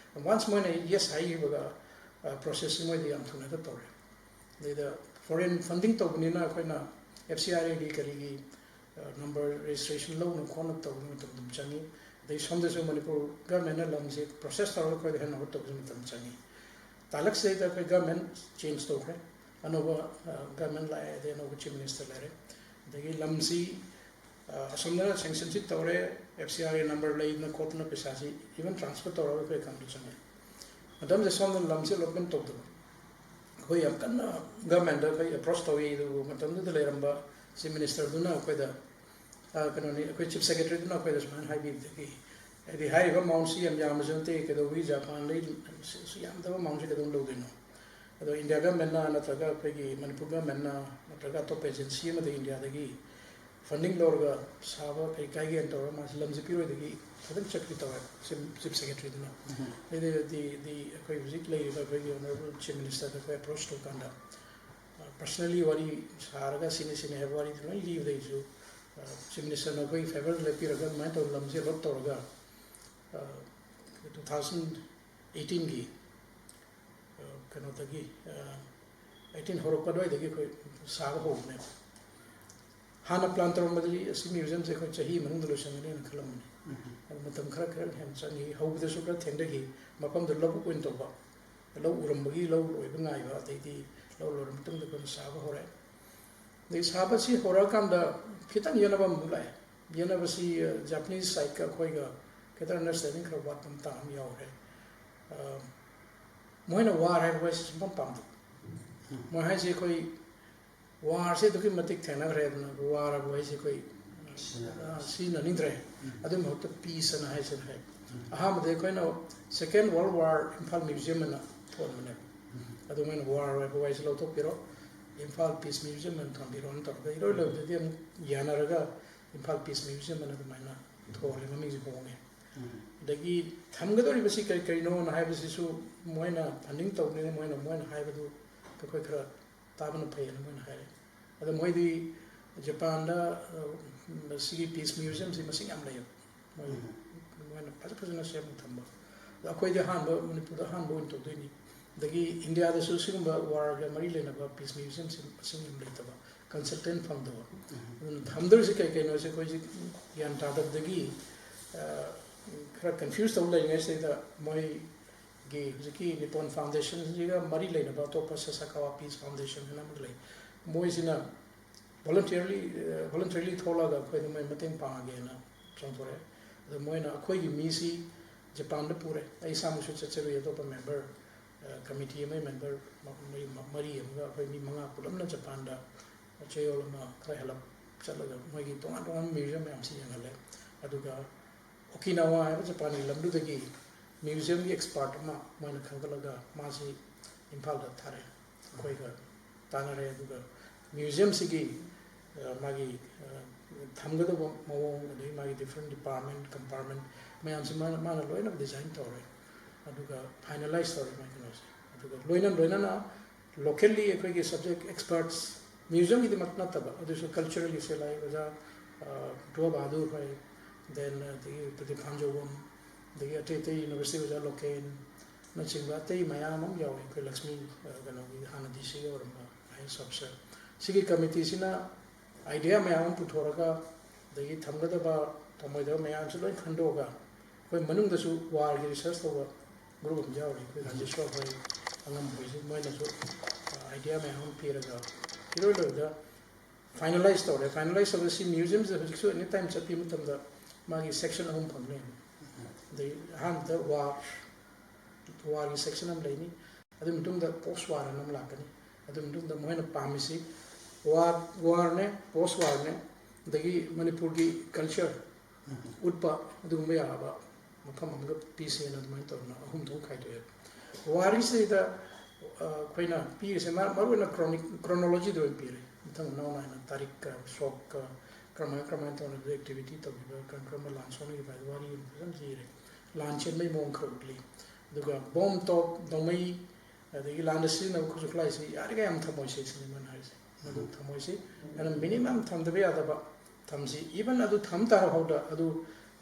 ꯋꯥꯟꯁ ꯃꯣꯏꯅ ꯌꯦꯁ ꯍꯥꯏꯈꯤꯕꯒ ꯄ꯭ꯔꯣꯁꯦꯁꯁꯤ ꯃꯣꯏꯗꯤ ꯌꯥꯝ ꯊꯨꯅ ꯍꯦꯛꯇ ꯇꯧꯔꯦ ꯑꯗꯩꯗ ꯐꯣꯔꯦꯟ ꯐꯟꯗꯤꯡ ꯇꯧꯕꯅꯤꯅ ꯑꯩꯈꯣꯏꯅ FCRAꯒꯤ ꯀꯔꯤꯒꯤ ꯅꯝꯕꯔ ꯔꯦꯖꯤꯁꯇ꯭ꯔꯦꯁꯟ ꯂꯧꯅ ꯈꯣꯠꯅ ꯇꯧꯕ ꯃꯇꯝ ꯑꯗꯨꯝ ꯆꯪꯉꯤ ꯑꯗꯩ ꯁꯣꯝꯗꯁꯨ ꯃꯅꯤꯄꯨꯔ ꯒꯚꯔꯟꯃꯦꯟꯠꯅ ꯂꯝꯁꯤ ꯄ꯭ꯔꯣꯁꯦꯁ ꯇꯧꯔꯒ ꯑꯩꯈꯣꯏꯗ ꯍꯦꯟ ꯑꯣꯚꯔ ꯇꯧꯕꯁꯨ ꯃꯇꯝ ꯆꯪꯉꯤ ꯇꯥꯂꯛꯁꯤꯗꯩꯗ ꯑꯩꯈꯣꯏ ꯒꯚꯔꯟꯃꯦꯟꯠ ꯆꯦꯟꯖ ꯇꯧꯈ꯭ꯔꯦ ꯑꯅꯧꯕ ꯒꯚꯔꯟꯃꯦꯟꯠ ꯂꯥꯛꯑꯦ ꯑꯗꯩ ꯑꯅꯧꯕ ꯆꯤꯐ ꯃꯤꯅꯤꯁꯇꯔ ꯂꯩꯔꯦ ꯑꯗꯒꯤ ꯂꯝꯁꯤ ꯑꯁꯣꯝꯗꯅ ꯁꯦꯡꯁꯟꯁꯤ ꯇꯧꯔꯦ FCRA ꯅꯝꯕꯔ ꯂꯩꯗꯅ ꯈꯣꯠꯇꯅ ꯄꯩꯁꯥꯁꯤ ꯏꯚꯟ ꯇ꯭ꯔꯥꯟꯁꯐꯔ ꯇꯧꯔꯒ ꯑꯩꯈꯣই ꯑꯦꯀꯥꯎꯟꯇ ꯆꯪꯉꯦ ꯃꯇꯝꯁꯦ ꯁꯣꯝꯗ ꯂꯝꯁꯤ ꯑꯦꯂꯣꯠꯃꯦꯟꯠ ꯇꯧꯗꯕ ꯑꯩꯈꯣꯏ ꯌꯥꯝ ꯀꯟꯅ ꯒꯚꯔꯟꯃꯦꯟꯠꯗ ꯑꯩꯈꯣꯏ ꯑꯦꯄ꯭ꯔꯣꯆ ꯇꯧꯏ ꯑꯗꯨꯕꯨ ꯃꯇꯝꯗꯨꯗ ꯂꯩꯔꯝꯕ ꯆꯤꯐ ꯃꯤꯅꯤꯁꯇꯔꯗꯨꯅ ꯑꯩꯈꯣꯏꯗ ꯀꯩꯅꯣꯅꯤ ꯑꯩꯈꯣꯏ ꯆꯤꯐ ꯁꯦꯀ꯭ꯔꯦꯇꯔꯤꯗꯨꯅ ꯑꯩꯈꯣꯏꯗ ꯁꯨꯃꯥꯏꯅ ꯍꯥꯏꯕꯤꯕꯗꯒꯤ ꯍꯥꯏꯗꯤ ꯍꯥꯏꯔꯤꯕ ꯑꯦꯃꯥꯎꯟꯠꯁꯤ ꯌꯥꯝ ꯌꯥꯝꯕꯁꯨ ꯅꯠꯇꯦ ꯀꯩꯗꯧꯕꯒꯤ ꯖꯄꯥꯟꯗꯩ ꯌꯥꯝꯗꯕ ꯑꯦꯃꯥꯎꯟꯠꯁꯤ ꯀꯩꯗꯧ ꯂꯧꯗꯣꯏꯅꯣ ꯑꯗꯣ ꯏꯟꯗꯤꯌꯥ ꯒꯚꯔꯟꯃꯦꯟꯠꯅ ꯅꯠꯇ꯭ꯔꯒ ꯑꯩꯈꯣꯏꯒꯤ ꯃꯅꯤꯄꯨꯔ ꯒꯚꯔꯟꯃꯦꯟꯠꯅ ꯅꯠꯇ꯭ꯔꯒ ꯑꯇꯣꯞꯄ ꯑꯦꯖꯦꯟꯁꯤ ꯑꯃꯗ ꯏꯟꯗꯤꯌꯥꯗꯒꯤ ꯐꯟꯗꯤꯡ ꯂꯧꯔꯒ ꯁꯥꯕ ꯀꯩ ꯀꯥꯏꯒꯦꯅ ꯇꯧꯔꯒ ꯃꯥꯁꯤ ꯂꯝꯁꯤ ꯄꯤꯔꯣꯏꯗꯒꯤ ꯈꯤꯇꯪ ꯆꯠꯄꯤ ꯇꯧꯋꯦ ꯆꯤꯐ ꯁꯦꯀ꯭ꯔꯦꯇꯔꯤꯗꯨꯅ ꯑꯗꯨꯗꯤ ꯑꯩꯈꯣꯏ ꯍꯧꯖꯤꯛ ꯂꯩꯔꯤꯕ ꯑꯩꯈꯣꯏꯒꯤ ꯑꯣꯅꯔꯦꯕꯜ ꯆꯤꯐ ꯃꯤꯅꯤꯁꯇꯔꯗ ꯑꯩꯈꯣꯏ ꯑꯦꯄ꯭ꯔꯣꯆ ꯇꯧꯀꯥꯟꯗ ꯄꯔꯁꯅꯦꯜꯂꯤ ꯋꯥꯔꯤ ꯁꯥꯔꯒ ꯁꯤꯅꯤ ꯁꯤꯅꯤ ꯍꯥꯏꯕ ꯋꯥꯔꯤꯗꯨ ꯂꯣꯏ ꯂꯤꯕꯗꯒꯤꯁꯨ ꯆꯤꯐ ꯃꯤꯅꯤꯁꯇꯔꯅ ꯑꯩꯈꯣꯏꯒꯤ ꯐꯦꯚꯔ ꯂꯦꯞꯄꯤꯔꯒ ꯑꯗꯨꯃꯥꯏꯅ ꯇꯧꯔ ꯂꯝꯁꯤ ꯑꯦꯂꯣꯠ ꯇꯧꯔꯒ 2018ꯒꯤ ꯀꯩꯅꯣꯗꯒꯤ 18 ꯍꯧꯔꯛꯄ ꯑꯗꯨꯋꯥꯏꯗꯒꯤ ꯑꯩꯈꯣꯏ ꯁꯥꯕ ꯍꯧꯕꯅꯦꯕ ꯍꯥꯟꯅ ꯄ꯭ꯂꯥꯟ ꯇꯧꯔꯝꯕꯗꯗꯤ ꯑꯁꯤ ꯃ꯭ꯌꯨꯖꯤꯌꯝꯁꯦ ꯑꯩꯈꯣꯏ ꯆꯍꯤ ꯃꯅꯨꯡꯗ ꯂꯣꯏꯁꯤꯟꯒꯅꯤꯅ ꯈꯜꯂꯝꯕꯅꯤ ꯑꯗꯨ ꯃꯇꯝ ꯈꯔ ꯍꯦꯟꯅ ꯆꯪꯉꯤ ꯍꯧꯕꯗꯁꯨ ꯈꯔ ꯊꯦꯡꯊꯈꯤ ꯃꯐꯝꯗꯨ ꯂꯧꯕꯨꯛ ꯑꯣꯏꯅ ꯇꯧꯕ ꯂꯧ ꯎꯔꯝꯕꯒꯤ ꯂꯧ ꯂꯣꯏꯕ ꯉꯥꯏꯕ ꯑꯗꯩꯗꯤ ꯂꯧ ꯂꯣꯏꯔ ꯃꯇꯨꯡꯗ ꯑꯩꯈꯣꯏꯅ ꯁꯥꯕ ꯍꯧꯔꯦ ꯑꯗꯩ ꯁꯥꯕꯁꯤ ꯍꯧꯔꯛꯑꯀꯥꯟꯗ ꯈꯤꯇꯪ ꯌꯦꯠꯅꯕ ꯑꯃꯨꯛ ꯂꯥꯛꯑꯦ ꯌꯦꯠꯅꯕꯁꯤ ꯖꯄꯅꯤꯁ ꯁꯥꯏꯠꯀ ꯑꯩꯈꯣꯏꯒ ꯈꯤꯇꯪ ꯑꯟꯗꯔꯁꯇꯦꯟꯗꯤꯡ ꯈꯔ ꯋꯥꯠꯄ ꯃꯇꯥꯡ ꯑꯃ ꯌꯥꯎꯔꯦ ꯃꯣꯏꯅ ꯋꯥꯔ ꯍꯥꯏꯕ ꯋꯥꯍꯩꯁꯤ ꯁꯨꯡꯄꯥꯝ ꯄꯥꯝꯗꯕ ꯃꯣꯏ ꯍꯥꯏꯁꯤ ꯑꯩꯈꯣꯏ ꯋꯥꯔꯁꯦ ꯑꯗꯨꯛꯀꯤ ꯃꯇꯤꯛ ꯊꯦꯡꯅꯈ꯭ꯔꯦ ꯑꯗꯨꯅ ꯋꯥꯔ ꯍꯥꯏꯕ ꯋꯥꯍꯩꯁꯤ ꯑꯩꯈꯣꯏ ꯁꯤꯖꯤꯟꯅꯅꯤꯡꯗ꯭ꯔꯦ ꯑꯗꯨꯒꯤ ꯃꯍꯨꯠꯇ ꯄꯤꯁ ꯑꯅ ꯍꯥꯏꯁꯤꯅ ꯍꯥꯏ ꯑꯍꯥꯟꯕꯗ ꯑꯩꯈꯣꯏꯅ ꯁꯦꯀꯦꯟ ꯋꯥꯔꯜ ꯋꯥꯔ ꯏꯝꯐꯥꯜ ꯃ꯭ꯌꯨꯖꯤꯌꯝ ꯑꯅ ꯊꯣꯟꯕꯅꯦꯕ ꯑꯗꯨꯃꯥꯏꯅ ꯋꯥꯔ ꯑꯣꯏꯕ ꯋꯥꯏꯁꯦ ꯂꯧꯊꯣꯛꯄꯤꯔꯣ ꯏꯝꯐꯥꯜ ꯄꯤꯁ ꯃ꯭ꯌꯨꯖꯤꯌꯝ ꯑꯅ ꯊꯝꯕꯤꯔꯣꯅ ꯇꯧꯔꯒ ꯏꯔꯣꯏ ꯂꯣꯏꯕꯗꯗꯤ ꯑꯃꯨꯛ ꯌꯥꯅꯔꯒ ꯏꯝꯐꯥꯜ ꯄꯤꯁ ꯃ꯭ꯌꯨꯖꯤꯌꯝ ꯑꯅ ꯑꯗꯨꯃꯥꯏꯅ ꯊꯣꯜꯂꯦ ꯃꯃꯤꯡꯁꯦ ꯍꯣꯡꯉꯦ ꯑꯗꯒꯤ ꯊꯝꯒꯗꯧꯔꯤꯕꯁꯤ ꯀꯔꯤ ꯀꯔꯤꯅꯣꯅ ꯍꯥꯏꯕꯁꯤꯁꯨ ꯃꯣꯏꯅ ꯐꯟꯗꯤꯡ ꯇꯧꯕꯅꯤꯅ ꯃꯣꯏꯅ ꯍꯥꯏꯕꯗꯨ ꯑꯩꯈꯣꯏ ꯈꯔ ꯇꯥꯕꯅ ꯐꯩꯌꯦꯅ ꯃꯣꯏꯅ ꯍꯥꯏꯔꯦ ꯑꯗꯣ ꯃꯣꯏꯗꯤ ꯖꯄꯥꯟꯗ ꯁꯤꯒꯤ ꯄꯤꯁ ꯃ꯭ꯌꯨꯖꯤꯌꯝꯁꯤ ꯃꯁꯤꯡ ꯌꯥꯝ ꯂꯩꯌꯦꯕ ꯃꯣꯏꯅ ꯐꯖꯅ ꯁꯦꯝꯅ ꯊꯝꯕ ꯑꯗꯣ ꯑꯩꯈꯣꯏꯗꯤ ꯑꯍꯥꯟꯕ ꯃꯅꯤꯄꯨꯔꯗ ꯑꯍꯥꯟꯕ ꯑꯣꯏꯅ ꯇꯧꯗꯣꯏꯅꯤ ꯑꯗꯒꯤ ꯏꯟꯗꯤꯌꯥꯗꯁꯨ ꯁꯤꯒꯨꯝꯕ ꯋꯥꯔꯒ ꯃꯔꯤ ꯂꯩꯅꯕ ꯄꯤꯁ ꯃ꯭ꯌꯨꯖꯤꯌꯝꯁꯤ ꯃꯁꯤꯡ ꯌꯥꯝ ꯂꯩꯇꯕ ꯀꯟꯁꯜꯇꯦꯟ ꯐꯪꯗꯕ ꯑꯗꯨꯅ ꯊꯝꯗꯣꯔꯤꯁꯤ ꯀꯩ ꯀꯩꯅꯣꯁꯦ ꯑꯩꯈꯣꯏꯁꯤ ꯒ꯭ꯌꯥꯟ ꯇꯥꯗꯕꯗꯒꯤ ꯈꯔ ꯀꯟꯐ꯭ꯌꯨꯁ ꯇꯧ ꯂꯩꯔꯤꯉꯩꯁꯤꯗ ꯃꯣꯏꯒꯤ ꯍꯧꯖꯤꯛꯀꯤ ꯅꯤꯄꯣꯟ ꯐꯥꯎꯟꯗꯦꯁꯟꯁꯤꯒ ꯃꯔꯤ ꯂꯩꯅꯕ ꯑꯇꯣꯞꯄ ꯁꯥꯁꯥꯀꯥꯋꯥ ꯄꯤꯁ ꯐꯥꯎꯟꯗꯦꯁꯟ ꯍꯥꯏꯅ ꯑꯃ ꯂꯩ ꯃꯣꯏꯁꯤꯅ ꯚꯣꯂꯨꯟꯇꯔꯤꯂꯤ ꯊꯣꯛꯂꯒ ꯑꯩꯈꯣꯏꯅ ꯃꯣꯏ ꯃꯇꯦꯡ ꯄꯥꯡꯉꯒꯦꯅ ꯆꯣꯡꯊꯣꯔꯛꯑꯦ ꯑꯗꯣ ꯃꯣꯏꯅ ꯑꯩꯈꯣꯏꯒꯤ ꯃꯤꯁꯤ ꯖꯄꯥꯟꯗ ꯄꯨꯔꯦ ꯑꯩ ꯏꯁꯥꯃꯛꯁꯨ ꯆꯠꯆꯔꯨꯏ ꯑꯇꯣꯞꯄ ꯃꯦꯝꯕꯔ ꯀꯃꯤꯇꯤ ꯑꯃꯒꯤ ꯃꯦꯝꯕꯔ ꯃꯔꯤ ꯑꯃꯒ ꯑꯩꯈꯣꯏ ꯃꯤ 5 ꯄꯨꯂꯞꯅ ꯖꯄꯥꯟꯗ ꯆꯌꯣꯜ ꯑꯃ ꯈꯔ ꯍꯦꯜꯂꯞ ꯆꯠꯂꯒ ꯃꯣꯏꯒꯤ ꯇꯣꯉꯥꯟ ꯇꯣꯉꯥꯟꯕ ꯃ꯭ꯌꯨꯖꯤꯌꯝ ꯃꯌꯥꯝꯁꯤ ꯌꯦꯡꯍꯜꯂꯦ ꯑꯗꯨꯒ ꯑꯣꯀꯤꯅꯥꯋꯥ ꯍꯥꯏꯕ ꯖꯄꯥꯟꯒꯤ ꯂꯝꯗꯨꯗꯒꯤ ꯃ꯭ꯌꯨꯖꯤꯌꯝꯒꯤ ꯑꯦꯛꯁꯄꯥꯔꯠ ꯑꯃ ꯃꯣꯏꯅ ꯈꯟꯒꯠꯂꯒ ꯃꯥꯁꯤ ꯏꯝꯐꯥꯜꯗ ꯊꯥꯔꯛꯑꯦ ꯑꯩꯈꯣꯏꯒ ꯇꯥꯟꯅꯔꯦ ꯑꯗꯨꯒ ꯃ꯭ꯌꯨꯖꯤꯌꯝꯁꯤꯒꯤ ꯃꯥꯒꯤ ꯊꯝꯒꯗꯕ ꯃꯑꯣꯡ ꯑꯗꯒꯤ ꯃꯥꯒꯤ ꯗꯤꯐ꯭ꯔꯦꯟ ꯗꯤꯄꯥꯔꯠꯃꯦꯟ ꯀꯝꯄꯥꯔꯠꯃꯦꯟ ꯃꯌꯥꯝꯁꯤ ꯃꯥꯅ ꯂꯣꯏꯅ ꯗꯤꯖꯥꯏꯟ ꯇꯧꯔꯦ ꯑꯗꯨꯒ ꯐꯥꯏꯅꯦꯂꯥꯏꯁ ꯇꯧꯔꯦ ꯃꯥꯒꯤ ꯀꯩꯅꯣꯁꯦ ꯑꯗꯨꯒ ꯂꯣꯏꯅꯅ ꯂꯣꯀꯦꯜꯂꯤ ꯑꯩꯈꯣꯏꯒꯤ ꯁꯕꯖꯦꯛ ꯑꯦꯛꯁꯄꯔꯠꯁ ꯃ꯭ꯌꯨꯖꯤꯌꯝꯒꯤꯗꯃꯛ ꯅꯠꯇꯕ ꯑꯗꯨꯁꯨ ꯀꯜꯆꯔꯦꯜꯒꯤ ꯁꯦꯂꯥꯏ ꯑꯣꯖꯥ ꯗꯣ ꯕꯍꯥꯗꯨꯔ ꯍꯣꯏ ꯗꯦꯟ ꯑꯗꯒꯤ ꯄ꯭ꯔꯗꯤꯞ ꯈꯥꯟꯖꯧꯕꯝ ꯑꯗꯒꯤ ꯑꯇꯩ ꯑꯇꯩ ꯌꯨꯅꯤꯚꯔꯁꯤꯇꯤ ꯑꯣꯖꯥ ꯂꯣꯀꯦꯜꯅꯆꯤꯡꯕ ꯑꯇꯩ ꯃꯌꯥꯝ ꯑꯃ ꯌꯥꯎꯋꯤ ꯑꯩꯈꯣꯏ ꯂꯛꯁꯃꯤ ꯀꯩꯅꯣꯒꯤ ꯍꯥꯟꯅ ꯗꯤ ꯁꯤꯒ ꯑꯣꯏꯔꯝꯕ ꯑꯥꯏ ꯑꯦꯁ ꯑꯣꯐꯤꯁꯔ ꯁꯤꯒꯤ ꯀꯃꯤꯇꯤꯁꯤꯅ ꯑꯥꯏꯗꯤꯌꯥ ꯃꯌꯥꯝ ꯑꯃ ꯄꯨꯊꯣꯔꯒ ꯑꯗꯒꯤ ꯊꯝꯒꯗꯕ ꯊꯝꯃꯣꯏꯗꯕ ꯃꯌꯥꯝꯁꯨ ꯂꯣꯏ ꯈꯟꯗꯣꯛꯑꯒ ꯑꯩꯈꯣꯏ ꯃꯅꯨꯡꯗꯁꯨ ꯋꯥꯔꯒꯤ ꯔꯤꯁꯔꯁ ꯇꯧꯕ ꯒ꯭ꯔꯨꯞ ꯑꯃ ꯌꯥꯎꯔꯤ ꯑꯩꯈꯣꯏ ꯔꯥꯖꯦꯁꯣꯔ ꯍꯣꯏ ꯑꯉꯝꯕꯈꯣꯏꯁꯤ ꯃꯣꯏꯅꯁꯨ ꯑꯥꯏꯗꯤꯌꯥ ꯃꯌꯥꯝ ꯑꯃ ꯄꯤꯔꯒ ꯏꯔꯣꯏ ꯂꯣꯏꯕꯗ ꯐꯥꯏꯅꯦꯂꯥꯏꯁ ꯇꯧꯔꯦ ꯐꯥꯏꯅꯦꯂꯥꯏꯁ ꯇꯧꯕꯗ ꯁꯤ ꯃ꯭ꯌꯨꯖꯤꯌꯝꯁꯤꯗ ꯍꯧꯖꯤꯛꯁꯨ ꯑꯦꯅꯤ ꯇꯥꯏꯝ ꯆꯠꯄ ꯃꯇꯝꯗ ꯃꯥꯒꯤ ꯁꯦꯛꯁꯟ 3 ꯐꯪꯒꯅꯤ ꯑꯗꯒꯤ ꯑꯍꯥꯟꯕꯗ ꯋꯥꯔꯒꯤ ꯁꯦꯛꯁꯟ ꯑꯃ ꯂꯩꯅꯤ ꯑꯗꯨꯒꯤ ꯃꯇꯨꯡꯗ ꯄꯣꯁ ꯋꯥꯔ ꯑꯃ ꯂꯥꯛꯀꯅꯤ ꯑꯗꯨꯒꯤ ꯃꯇꯨꯡꯗ ꯃꯣꯏꯅ ꯄꯥꯝꯃꯤꯁꯤ ꯋꯥꯔꯅꯦ ꯄꯣꯁ ꯋꯥꯔꯅꯦ ꯑꯗꯒꯤ ꯃꯅꯤꯄꯨꯔꯒꯤ ꯀꯜꯆꯔ ꯎꯠꯄ ꯑꯗꯨꯒꯨꯝꯕ ꯌꯥꯕ ꯃꯐꯝ ꯑꯃꯒ ꯄꯤꯁꯦꯅ ꯑꯗꯨꯃꯥꯏꯅ ꯇꯧꯗꯅ 3 ꯊꯣꯛꯅ ꯈꯥꯏꯗꯣꯛꯑꯦ ꯋꯥꯔꯤꯁꯤꯗ ꯑꯩꯈꯣꯏꯅ ꯄꯤꯔꯤꯁꯦ ꯃꯔꯨꯑꯣꯏꯅ ꯀ꯭ꯔꯣꯅꯣꯂꯣꯖꯤꯗ ꯑꯣꯏꯅ ꯄꯤꯔꯦ ꯃꯊꯪ ꯃꯅꯥꯎ ꯅꯥꯏꯅ ꯇꯥꯔꯤꯛꯀ ꯁꯣꯛꯀ ꯀꯔꯝꯍꯥꯏꯅ ꯇꯧꯅꯕ ꯑꯦꯛꯇꯤꯚꯤꯇꯤ ꯇꯧꯈꯤꯕ ꯀꯔꯝꯕ ꯂꯥꯟ ꯁꯣꯛꯅꯈꯤꯕ ꯍꯥꯏꯕ ꯋꯥꯔꯤ ꯑꯃ ꯐꯖꯅ ꯏꯔꯦ ꯂꯥꯟ ꯆꯦꯟꯕꯒꯤ ꯃꯑꯣꯡ ꯈꯔ ꯎꯠꯂꯤ ꯑꯗꯨꯒ ꯕꯣꯝ ꯇꯣꯞ ꯅꯣꯡꯃꯩ ꯑꯗꯒꯤ ꯂꯥꯟꯗ ꯁꯤꯖꯤꯟꯅꯕ ꯈꯨꯠꯁꯨ ꯈꯨꯠꯂꯥꯏꯁꯤ ꯌꯥꯔꯤꯈꯩ ꯌꯥꯝ ꯊꯝꯃꯣꯏꯁꯤ ꯁꯤꯅꯤ ꯃꯣꯏꯅ ꯍꯥꯏꯔꯤꯁꯦ ꯃꯗꯨ ꯊꯝꯃꯣꯏꯁꯤ ꯑꯗꯨꯅ ꯃꯤꯅꯤꯃꯝ ꯊꯝꯗꯕ ꯌꯥꯗꯕ ꯊꯝꯁꯤ ꯏꯚꯟ ꯑꯗꯨ ꯊꯝ ꯇꯥꯔꯐꯥꯎꯗ ꯑꯗꯨ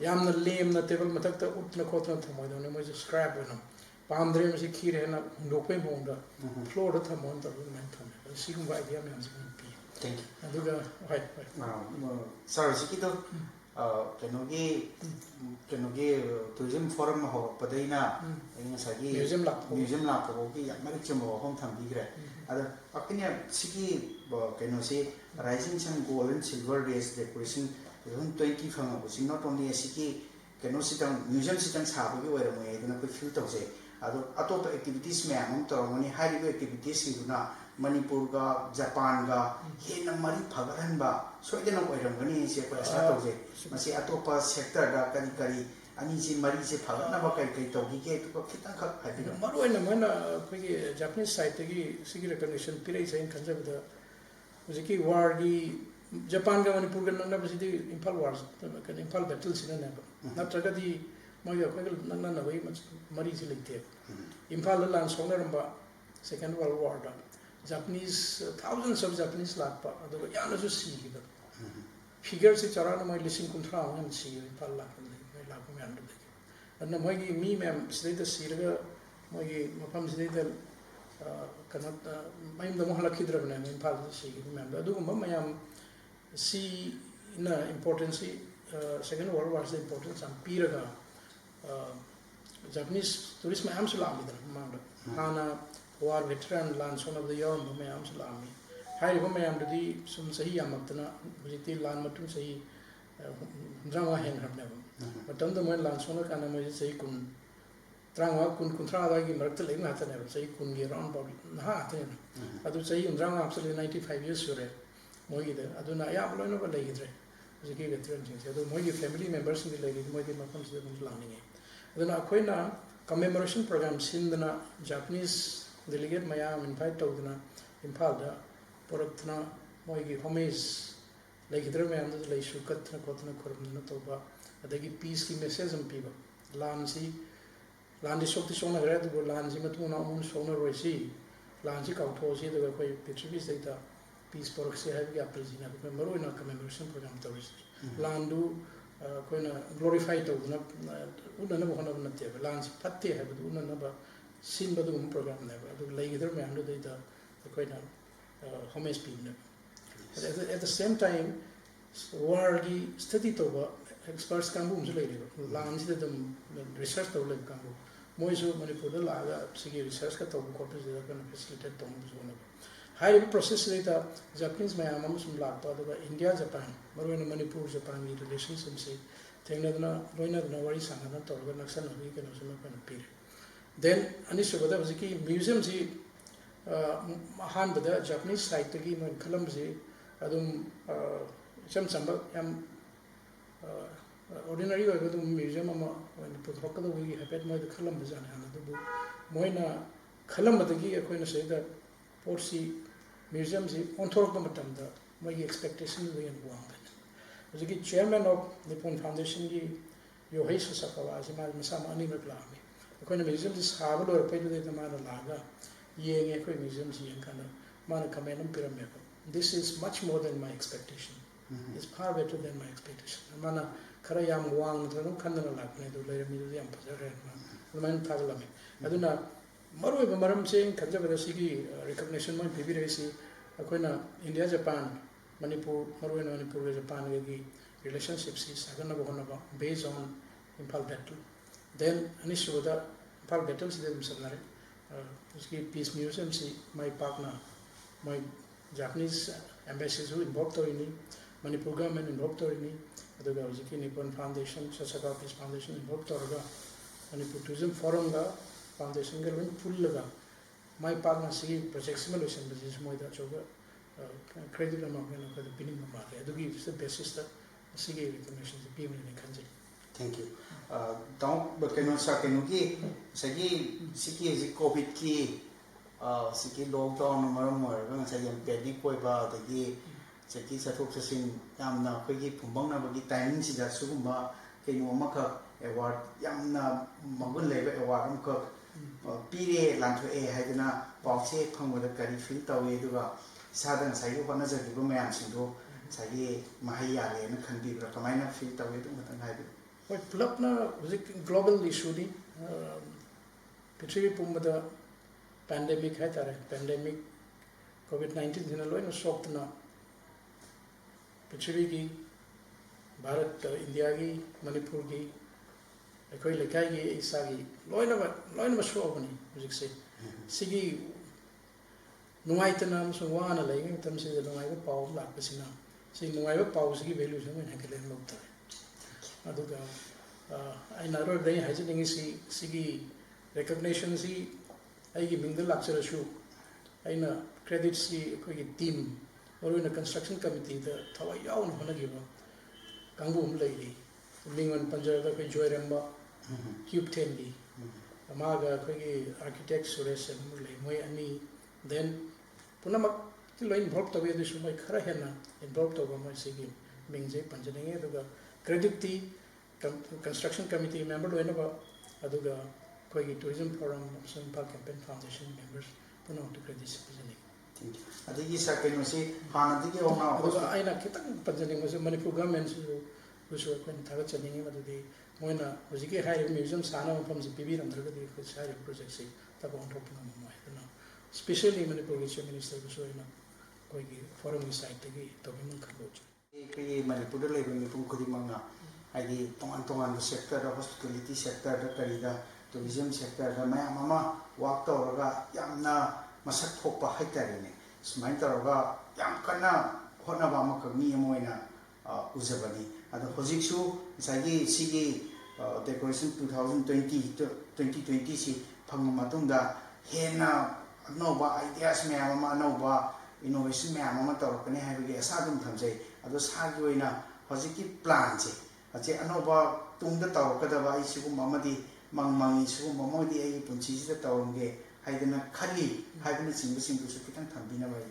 ꯌꯥꯝꯅ ꯂꯦꯝꯅ ꯇꯦꯕꯜ ꯃꯊꯛꯇ ꯎꯠꯇꯅ ꯈꯣꯠꯇꯅ ꯊꯝꯃꯣꯏꯗꯧꯅꯤ ꯃꯣꯏꯁꯨ ꯁ꯭ꯀ꯭ꯔꯦꯞ ꯑꯣꯏꯅ ꯄꯥꯝꯗ꯭ꯔꯦ ꯃꯁꯤ ꯈꯤꯔꯦ ꯍꯥꯏꯅ ꯍꯨꯟꯗꯣꯛꯄꯩ ꯃꯑꯣꯡꯗ ꯐ꯭ꯂꯣꯔꯗ ꯊꯝꯃꯣꯅ ꯇꯧꯔꯒ ꯑꯗꯨꯃꯥꯏꯅ ꯊꯝꯃꯦ ꯑꯗꯣ ꯁꯤꯒꯨꯝꯕ ꯑꯥꯏꯗꯤꯌꯥ ꯃꯌꯥꯝꯁꯤ ꯃꯣꯏꯅ ꯄꯤ ꯑꯗꯨꯒ ꯍꯣꯏ ꯁꯥꯔ ꯍꯧꯖꯤꯛꯀꯤꯗꯣ ꯀꯩꯅꯣꯒꯤ ꯇꯨꯔꯤꯖꯝ ꯐꯣꯔꯝ ꯍꯧꯔꯛꯄꯗꯩꯅ ꯉꯁꯥꯏꯒꯤ ꯃ꯭ꯌꯨꯖꯤꯌꯝ ꯂꯥꯛꯄꯐꯥꯎꯒꯤ ꯌꯥꯝ ꯃꯔꯤꯛ ꯆꯨꯝꯕ ꯋꯥꯐꯝ ꯊꯝꯕꯤꯈ꯭ꯔꯦ ꯑꯗꯣ ꯑꯩꯈꯣꯏꯅ ꯁꯤꯒꯤ ꯀꯩꯅꯣꯁꯤ rising sun gold and silver rays decoration 2020 ꯐꯪꯉꯛꯄꯁꯤ ꯅꯣꯠ ꯑꯣꯟꯂꯤ ꯑꯁꯤꯒꯤ ꯀꯩꯅꯣꯁꯤꯇꯪ ꯃ꯭ꯌꯨꯖꯤꯌꯝꯁꯤꯇꯪ ꯁꯥꯕꯒꯤ ꯑꯣꯏꯔꯝꯃꯣꯏ ꯑꯗꯨꯅ ꯑꯩꯈꯣꯏ ꯐꯤꯜ ꯇꯧꯖꯩ ꯑꯗꯣ ꯑꯇꯣꯞꯄ ꯑꯦꯛꯇꯤꯚꯤꯇꯤꯁ ꯃꯌꯥꯝ ꯑꯃ ꯇꯧꯔꯝꯒꯅꯤ ꯍꯥꯏꯔꯤꯕ ꯑꯦꯛꯇꯤꯚꯤꯇꯤꯁꯁꯤꯡꯗꯨꯅ ꯃꯅꯤꯄꯨꯔꯒ ꯖꯄꯥꯟꯒ ꯍꯦꯟꯅ ꯃꯔꯤ ꯐꯒꯠꯍꯟꯕ ꯁꯣꯏꯗꯅ ꯑꯣꯏꯔꯝꯒꯅꯤ ꯁꯤ ꯑꯩꯈꯣꯏ ꯑꯁꯥ ꯇꯧꯖꯩ ꯃꯁꯤ ꯑꯇꯣꯞꯄ ꯁꯦꯛꯇꯔꯗ ꯀꯔꯤ ꯑꯅꯤꯁꯤ ꯃꯔꯤꯁꯦ ꯐꯒꯠꯅꯕ ꯀꯔꯤ ꯇꯧꯈꯤꯒꯦ ꯑꯗꯨꯒ ꯈꯤꯇꯪꯈꯛ ꯍꯥꯏꯕꯤꯔꯛꯑꯣ ꯃꯔꯨꯑꯣꯏꯅ ꯃꯣꯏꯅ ꯑꯩꯈꯣꯏꯒꯤ ꯖꯄꯥꯅꯤꯁ ꯁꯥꯏꯠꯇꯒꯤ ꯁꯤꯒꯤ ꯔꯦꯀꯒꯅꯤꯁꯟ ꯄꯤꯔꯛꯏꯁꯦ ꯑꯩꯅ ꯈꯟꯖꯕꯗ ꯍꯧꯖꯤꯛꯀꯤ ꯋꯥꯔꯒꯤ ꯖꯄꯥꯟꯒ ꯃꯅꯤꯄꯨꯔꯒ ꯅꯛꯅꯕꯁꯤꯗꯤ ꯏꯝꯐꯥꯜ ꯋꯥꯔ ꯀꯩꯅꯣ ꯏꯝꯐꯥꯜ ꯕꯦꯇꯜꯁꯤꯅꯅꯦꯕ ꯅꯠꯇ꯭ꯔꯒꯗꯤ ꯃꯣꯏꯒ ꯑꯩꯈꯣꯏꯒ ꯅꯛꯅꯅꯕꯒꯤ ꯃꯔꯤꯁꯤ ꯂꯩꯇꯦꯕ ꯏꯝꯐꯥꯜꯗ ꯂꯥꯟ ꯁꯣꯛꯅꯔꯝꯕ ꯁꯦꯀꯦꯟ ꯋꯥꯔꯜ ꯋꯥꯔꯗ ꯖꯄꯥꯅꯤꯁ ꯊꯥꯎꯖꯟꯁ ꯑꯣꯐ ꯖꯄꯥꯅꯤꯁ ꯂꯥꯛꯄ ꯑꯗꯨꯒ ꯌꯥꯝꯅꯁꯨ ꯁꯤꯈꯤꯕ ꯐꯤꯒꯔꯁꯤ ꯆꯥꯎꯔꯥꯛꯅ ꯃꯣꯏ 30,000 ꯍꯦꯟꯅ ꯁꯤꯈꯤꯕ ꯏꯝꯐꯥꯜ ꯂꯥꯛꯄꯗꯒꯤ ꯃꯣꯏ ꯂꯥꯛꯄ ꯃꯌꯥꯝꯗꯨꯗꯒꯤ ꯑꯗꯨꯅ ꯃꯣꯏꯒꯤ ꯃꯤ ꯃꯌꯥꯝ ꯁꯤꯗꯩꯗ ꯁꯤꯔꯒ ꯃꯣꯏꯒꯤ ꯃꯐꯝꯁꯤꯗꯩꯗ ꯀꯩꯅꯣ ꯃꯌꯨꯝꯗ ꯑꯃꯨꯛ ꯍꯜꯂꯛꯈꯤꯗ꯭ꯔꯕꯅꯦꯕ ꯏꯝꯐꯥꯜꯗ ꯁꯤꯈꯤꯕ ꯃꯌꯥꯝꯗꯣ ꯑꯗꯨꯒꯨꯝꯕ ꯃꯌꯥꯝ ꯁꯤꯅ ꯏꯝꯄꯣꯔꯇꯦꯟꯁꯤ ꯁꯦꯀꯦꯟ ꯋꯥꯔꯜ ꯋꯥꯔꯁꯤꯗ ꯏꯝꯄꯣꯔꯇꯦꯟꯁ ꯌꯥꯝ ꯄꯤꯔꯒ ꯖꯄꯥꯅꯤꯁ ꯇꯨꯔꯤꯁ ꯃꯌꯥꯝꯁꯨ ꯂꯥꯛꯑꯝꯃꯤꯗꯅ ꯃꯃꯥꯡꯗ ꯍꯥꯟꯅ ꯋꯥꯔ ꯚꯦꯇꯔꯥꯟ ꯂꯥꯟ ꯁꯣꯛꯅꯕꯗ ꯌꯥꯎꯔꯝꯕ ꯃꯌꯥꯝꯁꯨ ꯂꯥꯛꯑꯝꯃꯤ ꯍꯥꯏꯔꯤꯕ ꯃꯌꯥꯝꯗꯨꯗꯤ ꯁꯨꯝ ꯆꯍꯤ ꯌꯥꯝꯃꯛꯇꯅ ꯍꯧꯖꯤꯛꯇꯤ ꯂꯥꯟ ꯃꯇꯨꯡ ꯆꯍꯤ 35 ꯍꯦꯟꯈ꯭ꯔꯕꯅꯦꯕ ꯃꯇꯝꯗ ꯃꯣꯏꯅ ꯂꯥꯟ ꯁꯣꯛꯅꯔꯀꯥꯟꯗ ꯃꯣꯏꯁꯦ ꯆꯍꯤ 35 10 30 ꯑꯗꯨꯋꯥꯏꯒꯤ ꯃꯔꯛꯇ ꯂꯩꯕ ꯉꯥꯛꯇꯅꯦꯕ ꯆꯍꯤ 10ꯒꯤ ꯑꯔꯥꯎꯟ ꯐꯥꯎ ꯅꯍꯥ ꯉꯥꯛꯇꯅꯦꯕ ꯑꯗꯨ ꯆꯍꯤ 85 ꯍꯥꯞꯆꯤꯜꯂꯦ 95 years ꯁꯨꯔꯦ ꯃꯣꯏꯒꯤꯗ ꯑꯗꯨꯅ ꯑꯌꯥꯝꯕ ꯂꯣꯏꯅꯃꯛ ꯂꯩꯈꯤꯗ꯭ꯔꯦ ꯍꯧꯖꯤꯛꯀꯤ ꯚꯦꯇꯔꯟꯁꯤꯡꯁꯦ ꯑꯗꯨ ꯃꯣꯏꯒꯤ ꯐꯦꯃꯤꯂꯤ ꯃꯦꯝꯕꯔꯁꯤꯡꯗꯤ ꯂꯩꯔꯤ ꯃꯣꯏꯗꯤ ꯃꯐꯝꯁꯤꯗ ꯑꯗꯨꯝ ꯂꯥꯛꯅꯤꯡꯉꯦ aduna akoina commemoration program sindana Japanese delegate mayam invite tawduna Imphal da poraktna moigi homage leikidra mayam da leisu katna kotna kormna toba adagi peace ki message am piba lansi landi sokti sona red go lansi matuna mun sona roisi lansi kauthosi da koi pithibis data peace porakse have ga presina maro ina commemoration program tawis landu koina glorify tawduna unna bo hona natte lansi patte have unna ba sin badu program ne adu leikidra mayam da data koina homage pibna at the same time war gi study toba experts kambu umsu leire lansi da dum research tawle kambu moisu manipur da laga sigi research ka tobu ko pres da kana facilitate tong zona high process data Japanese mayam amusum lakpa da India Japan marwana manipur Japan gi relationship se thengna na loina na wari sangana torga naksan hobi kana suma kana pir then anisu bada hojiki museum ji han bada Japanese site gi man khalam ji adum cham chamba yam ordinary way with museum ama when put hokka we habit moi the khalam bazan han adu moina khalam badagi akoina say that porsi museum ji on thorok matam da my expectation we and wang as the chairman of Nippon Foundation gi Yohei Sasakawa asima masama ani maklami akoina museum ji sabu do pe de ma laga yenge akoi museum ji kana mana kamenam pyramid this is much more than my expectation. It's far better than my expectation. Mana kara yam wang tano kandana lakne do layer mi do yam pazare ma. Lumain thagalame. Aduna maru ba maram se kanja bada sigi recognition mo bibi resi akoina India Japan Manipur maru na Manipur Japan gi relationships is sagana ba hona ba based on Imphal battle. Then anishu da Imphal battle se dem sabnare. Uski peace museum si my partner my Japanese embassies who involved in Manipur government involved in aduga hojiki Nippon Foundation Sasakawa Peace Foundation involved toraga Manipur Tourism Forum ga foundation ga loi full laga my partner si project simulation business moida choga credit amount na ka bining ma ba adugi the basis that sige information the payment ni kanje. Thank you. Don't but can also can you sagi siki COVID ki siki lockdown maram mar ga sa yam panic koi ba dagi saki sathok sasin yamna khoi phumbang na bagi timing si da sugumba kenu amaka award yamna magun leba award amka pire lantho e haidana pawse phangwada kari feel tawe duga sadan sai ko na jagi bo mayam singdo sagi mahaya le na khanbi bra kamaina feel tawe du matan haidu Oi plug na global issue ni Prithvi pumbada pandemic hai tare pandemic COVID-19 dina loina shock na Prithvi ki Bharat India ki Manipur ki akhoi lekai ki isa ki loina ba shock ni music se sigi nungai tana so wana lai ngi tam se nungai ba paw la pasina si nungai ba paw sigi value se mai hakele lok ta aduga aina ro dai hajining sigi recognition si aigi mingdal lakcharasu aina credit si akhoi team or in a construction committee the thawa yaun hona giba kangbu lai mingon panjara da koi joyramba cube 10 gi amaga koi architect Suresh lai moi ani then punama lo involved tawe du sumai khara hena involved tawa mai sigi mingje panjane aduga credit ti construction committee member lo ena ba aduga koi tourism forum Imphal campaign foundation members puno to credit panjane adigi sa kenu si hana digi ona aduga aina kitang panjane mo Manipur government su ko thaga chaningi madudi moina hojiki hai museum sana mafam ji bibi ramdraga di ko sai project si taba on top na mo na especially Manipur Chief Minister so ina koi gi forum gi site gi to bi mun khabo ki Manipur da lebe mi pung khudi manga ai tongan sector hospitality sector da karida tourism sector da maya mama work tawraga yamna masak thokpa haitari ne sumai tawraga yam kana hona ba ma mi moina uzabani ada hojiksu sagi sigi decoration 2020 si phangma matungda hena anova ideas maya mama anova innovation maya mama tawrakani haibagi asadum thamjai ado sagi oina hojiki plan je ache anova tungda tawrakadaba ai sigum amadi mang su mo di ai punchi sida tawamge haidana khali haidana chingbu su kitang thambina bai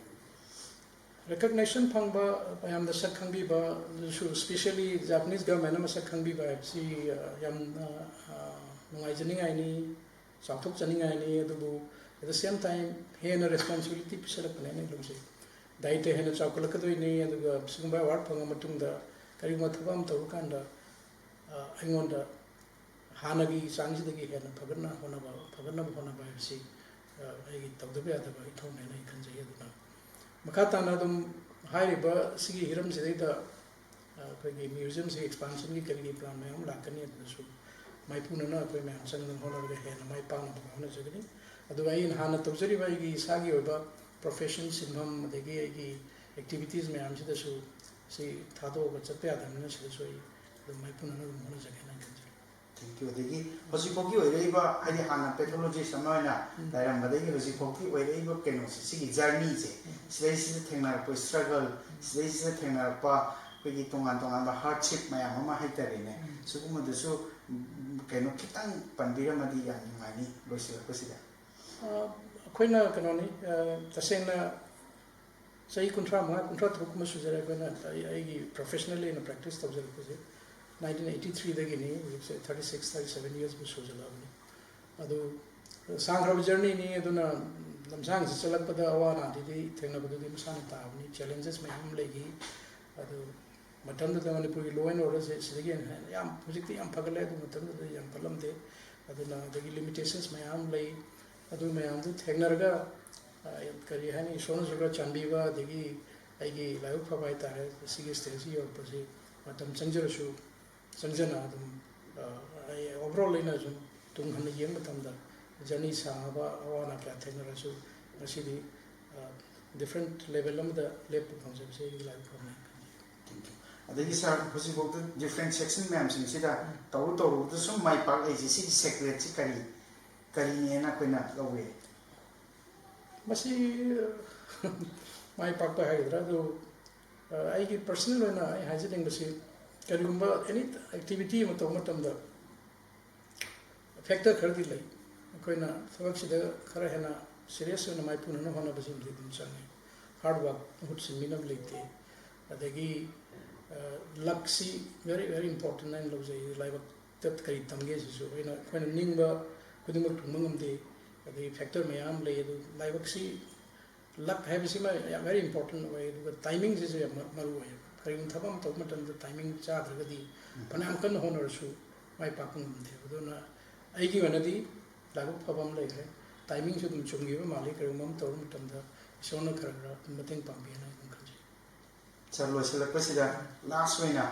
recognition phangba yam da sak khangbi ba su especially Japanese government ma sak khangbi ba si yam nungai janingai ni chauthok janingai ni adubu at the same time hena responsibility pisalak ne lungse dai te hena chaukalak doi ni aduga singba award phanga matungda kari ma thabam taw kanda aingonda hanagi changsidagi hena phagana hona ba si ai tawdabe adaba ithone nei khanjai aduna makatana dum hairiba sigi hiram sidaida koi museum se expansion ki kari plan mayam lakani adusu maipuna na koi mayam sangna hona ga hena mai pa na hona jagani adu ai hana tawjari bai gi sagi oba profession sinham adegi ai gi activities mayam sida su si thado ga chape adamna sida soi dum maipuna na hona jagani thank you adegi hosi poki oireiba ai hana pathology samana dairam badegi hosi poki oireiba keno sigi journey je sidai sida thengnar po struggle sidai sida thengnar pa koi tongan ba hardship mayam ama haitare ne suguma dusu keno kitang pandira madi yang ngani loisila ko sida khoina kanoni tasena sai contract hukuma sujara kona ai gi professionally in practice tawjal ko 1983 dagi ni 36-37 years bu sojala ni adu sangrab journey ni aduna lamsang se chalakpada awana di thengna badu di masana ta ni challenges mayam legi adu matam da manipur gi law and order se sidagi yam project yam phagale adu matam da yam palamde aduna dagi limitations mayam lei adu mayam du thengna kari hani sono joga chandiba dagi aigi live phabai ta hai sigi stage or pasi matam changjarasu sangjana adum overall ina jum tung han yeng matamda journey sahaba awana kya thengara su masidi different level amda lep concept se live from thank you adagi sir hosi bok different section ma'am sing sida taw the sum mai pak ai si secretary kari ne na koina lawe masi mai pak pa haidra do ai ki personal na ai hajing basi karigumba any activity matamda factor khardi lai koina sabak sida khara hena serious na mai puna na hona basim de dum changi hard work hut siminam leite adagi luck si very important and love jai live tat kai tamge so koina ningba kudum tumangam de adagi factor mayam lai live si luck have si very important way the timing is maru way karim thabam to matam the timing cha dragadi panam kan honor su mai pakung de aduna ai gi wanadi lagu phabam lai hai timing su dum chungi ba mali karim mam to matam da sona khara mateng pambi na dum khanji charlo sila pasida last way na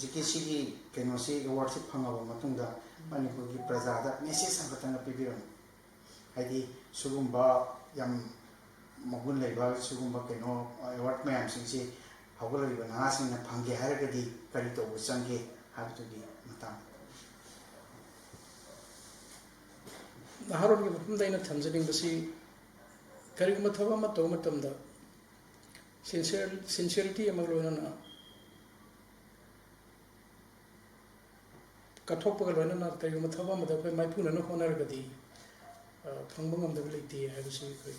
jiki sigi keno si award si phanga ba matungda manipur gi praja da message sambatanga pibiram haidi sugumba yam magun leba sugumba keno award mayam singsi hawgalariba nahasingna phangge haragadi kari to change habtugi matam naharon gi mapum daina thamjaning basi kariguma thaba ma to matamda sincerity amagloina na kathokpa galona na kariguma thaba ma da kai maipuna na honargadi phangbangam da leite habisi kai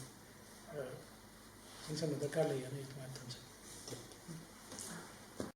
singsan da ka lai ani thamja